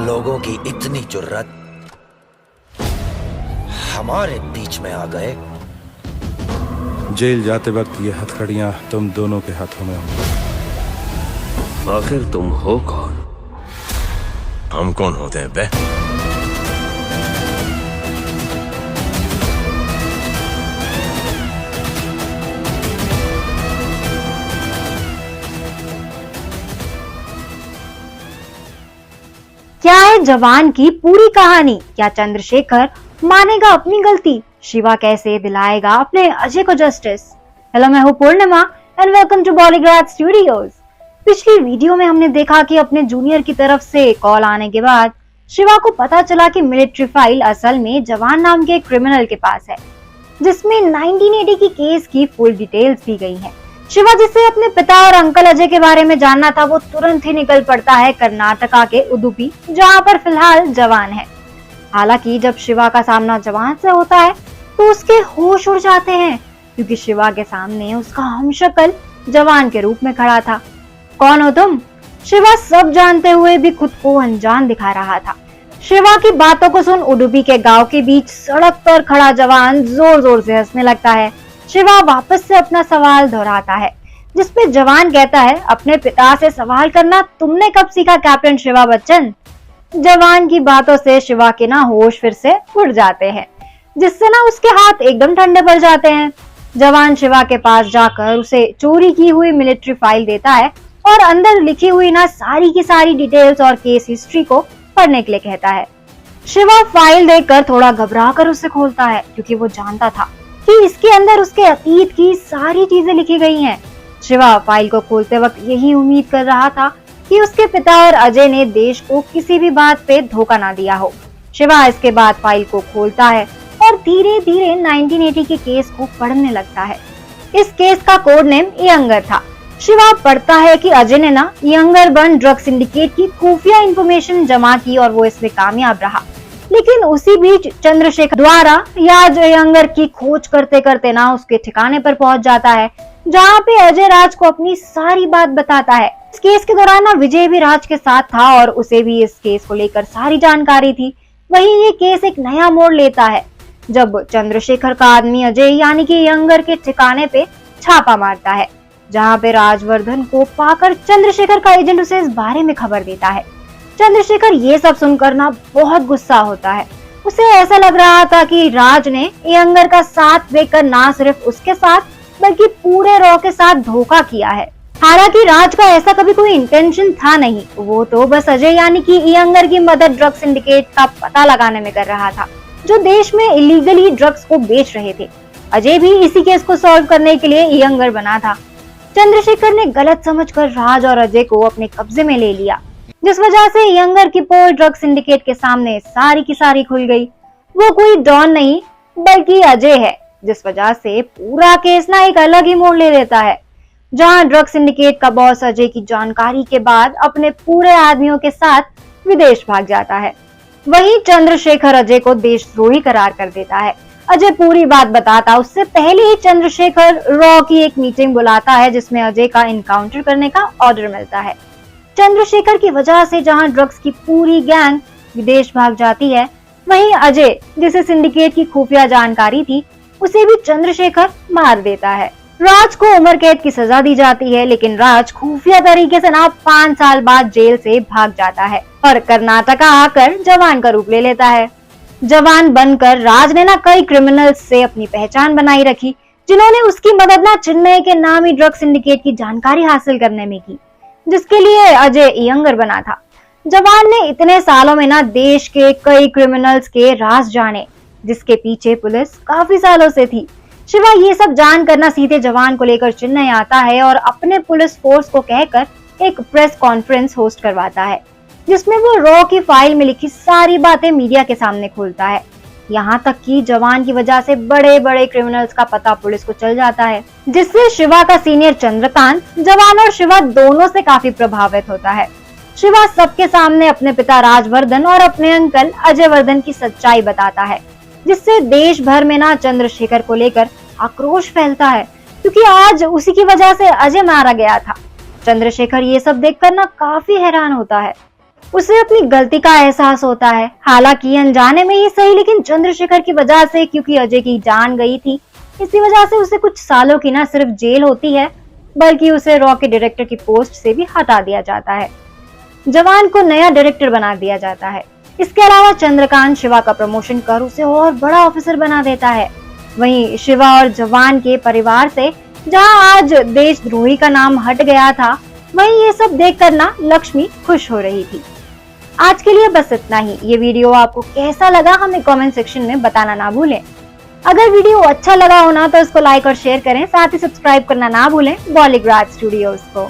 लोगों की इतनी जुर्रत हमारे बीच में आ गए। जेल जाते वक्त ये हथकड़ियां तुम दोनों के हाथों में होंगी। आखिर तुम हो कौन? हम कौन होते हैं बे? क्या है जवान की पूरी कहानी? क्या चंद्रशेखर मानेगा अपनी गलती? शिवा कैसे दिलाएगा अपने अजय को जस्टिस? हेलो, मैं हूँ Purnima and welcome to Bollygrad studios. पिछली वीडियो में हमने देखा कि अपने जूनियर की तरफ से कॉल आने के बाद शिवा को पता चला कि मिलिट्री फाइल असल में जवान नाम के क्रिमिनल के पास है, जिसमें 1980 की केस की फुल डिटेल्स दी गई है। शिवा, जिसे अपने पिता और अंकल अजय के बारे में जानना था, वो तुरंत ही निकल पड़ता है कर्नाटका के उडुपी, जहाँ पर फिलहाल जवान है। हालांकि जब शिवा का सामना जवान से होता है तो उसके होश उड़ जाते हैं, क्योंकि शिवा के सामने उसका हमशक्ल जवान के रूप में खड़ा था। कौन हो तुम? शिवा सब जानते हुए भी खुद को अनजान दिखा रहा था। शिवा की बातों को सुन उडुपी के गांव के बीच सड़क पर खड़ा जवान जोर जोर से हंसने लगता है। शिवा वापस से अपना सवाल दोहराता है, जिसपे जवान कहता है, अपने पिता से सवाल करना तुमने कब सीखा कैप्टन शिवा बच्चन? जवान की बातों से शिवा के ना होश फिर से उड़ जाते हैं, जिससे ना उसके हाथ एकदम ठंडे पड़ जाते हैं। जवान शिवा के पास जाकर उसे चोरी की हुई मिलिट्री फाइल देता है और अंदर लिखी हुई ना सारी की सारी डिटेल्स और केस हिस्ट्री को पढ़ने के लिए कहता है। शिवा फाइल देखकर थोड़ा घबरा कर उसे खोलता है, क्योंकि वो जानता था कि इसके अंदर उसके अतीत की सारी चीजें लिखी गई हैं। शिवा फाइल को खोलते वक्त यही उम्मीद कर रहा था कि उसके पिता और अजय ने देश को किसी भी बात पे धोखा ना दिया हो। शिवा इसके बाद फाइल को खोलता है और धीरे धीरे 1980 के केस को पढ़ने लगता है। इस केस का कोड नेम यंगर था। शिवा पढ़ता है कि अजय ने ना यंगर बन ड्रग सिंडिकेट की खुफिया इंफॉर्मेशन जमा की और वो इसमें कामयाब रहा। लेकिन उसी बीच चंद्रशेखर द्वारा याज यंगर की खोज करते करते ना उसके ठिकाने पर पहुंच जाता है, जहाँ पे अजय राज को अपनी सारी बात बताता है। इस केस के दौरान ना विजय भी राज के साथ था और उसे भी इस केस को लेकर सारी जानकारी थी। वहीं ये केस एक नया मोड़ लेता है जब चंद्रशेखर का आदमी अजय यानी कि यंगर के ठिकाने पे छापा मारता है, जहाँ पे राजवर्धन को पाकर चंद्रशेखर का एजेंट उसे इस बारे में खबर देता है। चंद्रशेखर ये सब सुनकर ना बहुत गुस्सा होता है। उसे ऐसा लग रहा था कि राज ने यंगर का साथ देकर ना सिर्फ उसके साथ बल्कि पूरे रॉ के साथ धोखा किया है। हालांकि राज का ऐसा कभी कोई इंटेंशन था नहीं, वो तो बस अजय यानी कि यंगर की मदद ड्रग सिंडिकेट का पता लगाने में कर रहा था, जो देश में इलीगली ड्रग्स को बेच रहे थे। अजय भी इसी केस को सॉल्व करने के लिए यंगर बना था। चंद्रशेखर ने गलत समझकर राज और अजय को अपने कब्जे में ले लिया, जिस वजह से यंगर की पोल ड्रग सिंडिकेट के सामने सारी की सारी खुल गई। वो कोई डॉन नहीं बल्कि अजय है, जिस वजह से पूरा केस ना एक अलग ही मोड़ ले लेता है, जहां ड्रग सिंडिकेट का बॉस अजय की जानकारी के बाद अपने पूरे आदमियों के साथ विदेश भाग जाता है। वहीं चंद्रशेखर अजय को देशद्रोही करार कर देता है। अजय पूरी बात बताता उससे पहले ही चंद्रशेखर रॉ की एक मीटिंग बुलाता है, जिसमें अजय का इनकाउंटर करने का ऑर्डर मिलता है। चंद्रशेखर की वजह से जहां ड्रग्स की पूरी गैंग विदेश भाग जाती है, वहीं अजय, जिसे सिंडिकेट की खुफिया जानकारी थी, उसे भी चंद्रशेखर मार देता है। राज को उम्र कैद की सजा दी जाती है, लेकिन राज खुफिया तरीके से ना 5 साल बाद जेल से भाग जाता है और कर्नाटका आकर जवान का रूप ले लेता है। जवान बनकर राज ने ना कई क्रिमिनल्स से अपनी पहचान बनाई रखी, जिन्होंने उसकी मदद ना चेन्नई के नामी ड्रग सिंडिकेट की जानकारी हासिल करने में की, जिसके लिए अजय यंगर बना था। जवान ने इतने सालों में ना देश के कई क्रिमिनल्स के राज जाने, जिसके पीछे पुलिस काफी सालों से थी। शिवा ये सब जानकर ना सीधे जवान को लेकर चेन्नई आता है और अपने पुलिस फोर्स को कहकर एक प्रेस कॉन्फ्रेंस होस्ट करवाता है, जिसमें वो रॉ की फाइल में लिखी सारी बातें मीडिया के सामने खोलता है। यहाँ तक कि जवान की वजह से बड़े बड़े क्रिमिनल्स का पता पुलिस को चल जाता है, जिससे शिवा का सीनियर चंद्रकांत जवान और शिवा दोनों से काफी प्रभावित होता है। शिवा सबके सामने अपने पिता राजवर्धन और अपने अंकल अजय वर्धन की सच्चाई बताता है, जिससे देश भर में ना चंद्रशेखर को लेकर आक्रोश फैलता है, क्योंकि आज उसी की वजह से अजय मारा गया था। चंद्रशेखर ये सब देखकर ना काफी हैरान होता है। उसे अपनी गलती का एहसास होता है। हालांकि अनजाने में ही सही, लेकिन चंद्रशेखर की वजह से, क्योंकि अजय की जान गई थी, इसी वजह से उसे कुछ सालों की न सिर्फ जेल होती है, बल्कि उसे रॉ के डायरेक्टर की पोस्ट से भी हटा दिया जाता है। जवान को नया डायरेक्टर बना दिया जाता है। इसके अलावा चंद्रकांत शिवा का प्रमोशन कर उसे और बड़ा ऑफिसर बना देता है। वहीं शिवा और जवान के परिवार से जहां आज देशद्रोही का नाम हट गया था, वहीं ये सब देखकर ना लक्ष्मी खुश हो रही थी। आज के लिए बस इतना ही। ये वीडियो आपको कैसा लगा हमें कमेंट सेक्शन में बताना ना भूलें। अगर वीडियो अच्छा लगा हो ना तो इसको लाइक और शेयर करें, साथ ही सब्सक्राइब करना ना भूलें बॉलीग्राड स्टूडियोज को।